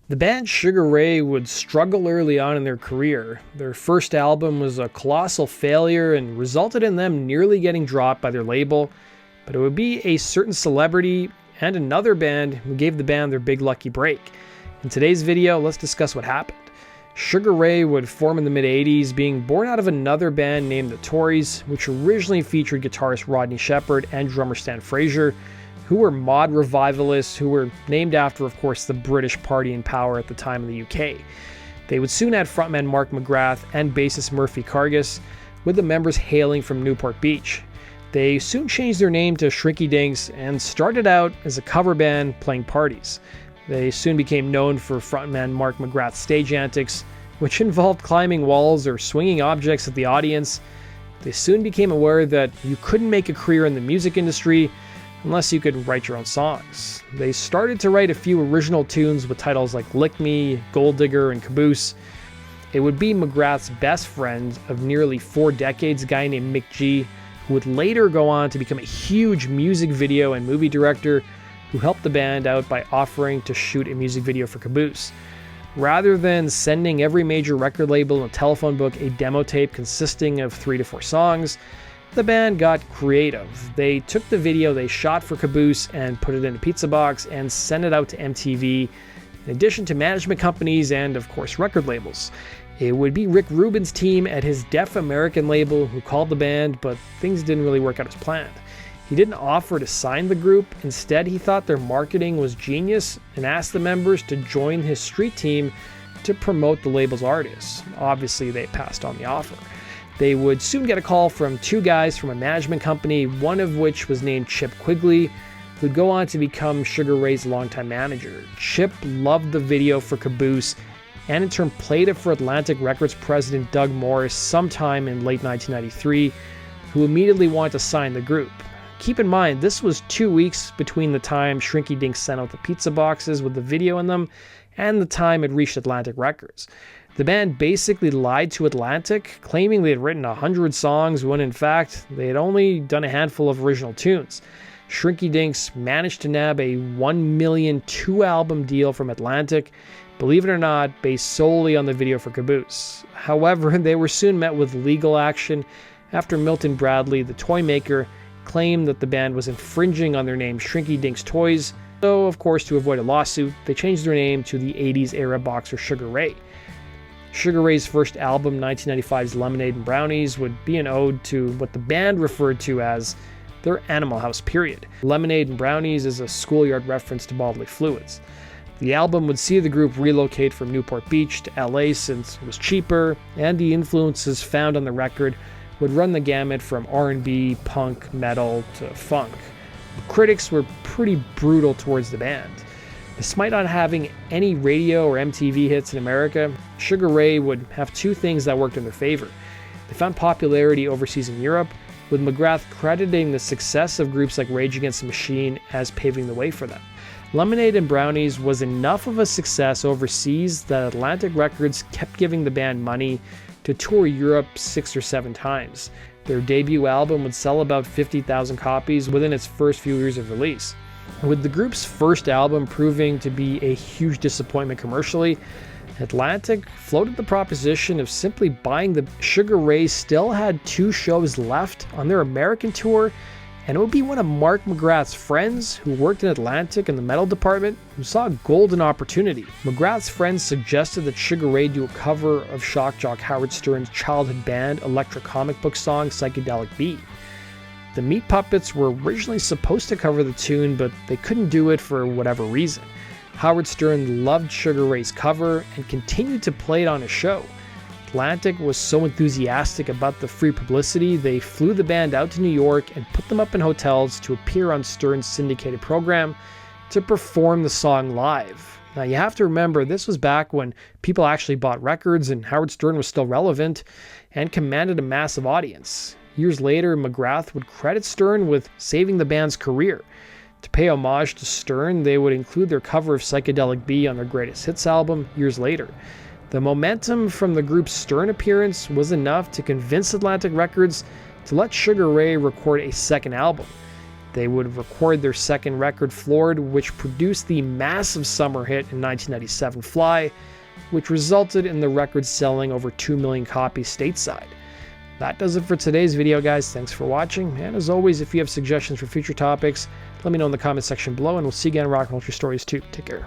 The band Sugar Ray would struggle early on in their career. Their first album was a colossal failure and resulted in them nearly getting dropped by their label, but it would be a certain celebrity and another band who gave the band their big lucky break. In today's video, let's discuss what happened. Sugar Ray would form in the mid-80s, being born out of another band named the Tories, which originally featured guitarist Rodney Shepherd and drummer Stan Fraser, who were mod revivalists who were named after, of course, the British party in power at the time in the UK. They would soon add frontman Mark McGrath and bassist Murphy Cargus, with the members hailing from Newport Beach. They soon changed their name to Shrinky Dinks and started out as a cover band playing parties. They soon became known for frontman Mark McGrath's stage antics, which involved climbing walls or swinging objects at the audience. They soon became aware that you couldn't make a career in the music industry unless you could write your own songs. They started to write a few original tunes with titles like Lick Me, Gold Digger, and Caboose. It would be McGrath's best friend of nearly 4 decades, a guy named Mick G, who would later go on to become a huge music video and movie director who helped the band out by offering to shoot a music video for Caboose. Rather than sending every major record label in a telephone book a demo tape consisting of 3 to 4 songs, the band got creative. They took the video they shot for Caboose and put it in a pizza box and sent it out to MTV, in addition to management companies and, of course, record labels. It would be Rick Rubin's team at his Deaf American label who called the band, but things didn't really work out as planned. He didn't offer to sign the group. Instead, he thought their marketing was genius and asked the members to join his street team to promote the label's artists. Obviously, they passed on the offer. They would soon get a call from 2 guys from a management company, one of which was named Chip Quigley, who'd go on to become Sugar Ray's longtime manager. Chip loved the video for Caboose and in turn played it for Atlantic Records president Doug Morris sometime in late 1993, who immediately wanted to sign the group. Keep in mind, this was 2 weeks between the time Shrinky Dink sent out the pizza boxes with the video in them and the time it reached Atlantic Records. The band basically lied to Atlantic, claiming they had written 100 songs when in fact they had only done a handful of original tunes. Shrinky Dinks managed to nab a $1 million 2-album deal from Atlantic, believe it or not, based solely on the video for Caboose. However, they were soon met with legal action after Milton Bradley, the toy maker, claimed that the band was infringing on their name Shrinky Dinks Toys. So, of course, to avoid a lawsuit, they changed their name to the 80s era boxer Sugar Ray. Sugar Ray's first album, 1995's Lemonade and Brownies, would be an ode to what the band referred to as their Animal House period. Lemonade and Brownies is a schoolyard reference to bodily fluids. The album would see the group relocate from Newport Beach to LA since it was cheaper, and the influences found on the record would run the gamut from R&B, punk, metal, to funk. Critics were pretty brutal towards the band. Despite not having any radio or MTV hits in America, Sugar Ray would have 2 things that worked in their favor. They found popularity overseas in Europe, with McGrath crediting the success of groups like Rage Against the Machine as paving the way for them. Lemonade and Brownies was enough of a success overseas that Atlantic Records kept giving the band money to tour Europe 6 or 7 times. Their debut album would sell about 50,000 copies within its first few years of release. With the group's first album proving to be a huge disappointment commercially, Atlantic floated the proposition of simply buying the Sugar Ray still had 2 shows left on their American tour, and it would be one of Mark McGrath's friends who worked in Atlantic in the metal department who saw a golden opportunity. McGrath's friends suggested that Sugar Ray do a cover of shock jock Howard Stern's childhood band electric comic book song Psychedelic Bee. The Meat Puppets were originally supposed to cover the tune, but they couldn't do it for whatever reason. Howard Stern loved Sugar Ray's cover and continued to play it on his show. Atlantic was so enthusiastic about the free publicity, they flew the band out to New York and put them up in hotels to appear on Stern's syndicated program to perform the song live. Now you have to remember, this was back when people actually bought records and Howard Stern was still relevant and commanded a massive audience. Years later, McGrath would credit Stern with saving the band's career. To pay homage to Stern, they would include their cover of Psychedelic Bee on their greatest hits album years later. The momentum from the group's Stern appearance was enough to convince Atlantic Records to let Sugar Ray record a second album. They would record their second record, Floored, which produced the massive summer hit in 1997, Fly, which resulted in the record selling over 2 million copies stateside. That does it for today's video, guys. Thanks for watching, and as always, if you have suggestions for future topics, let me know in the comment section below, and we'll see you again in Rock and Roll Stories 2. Take care.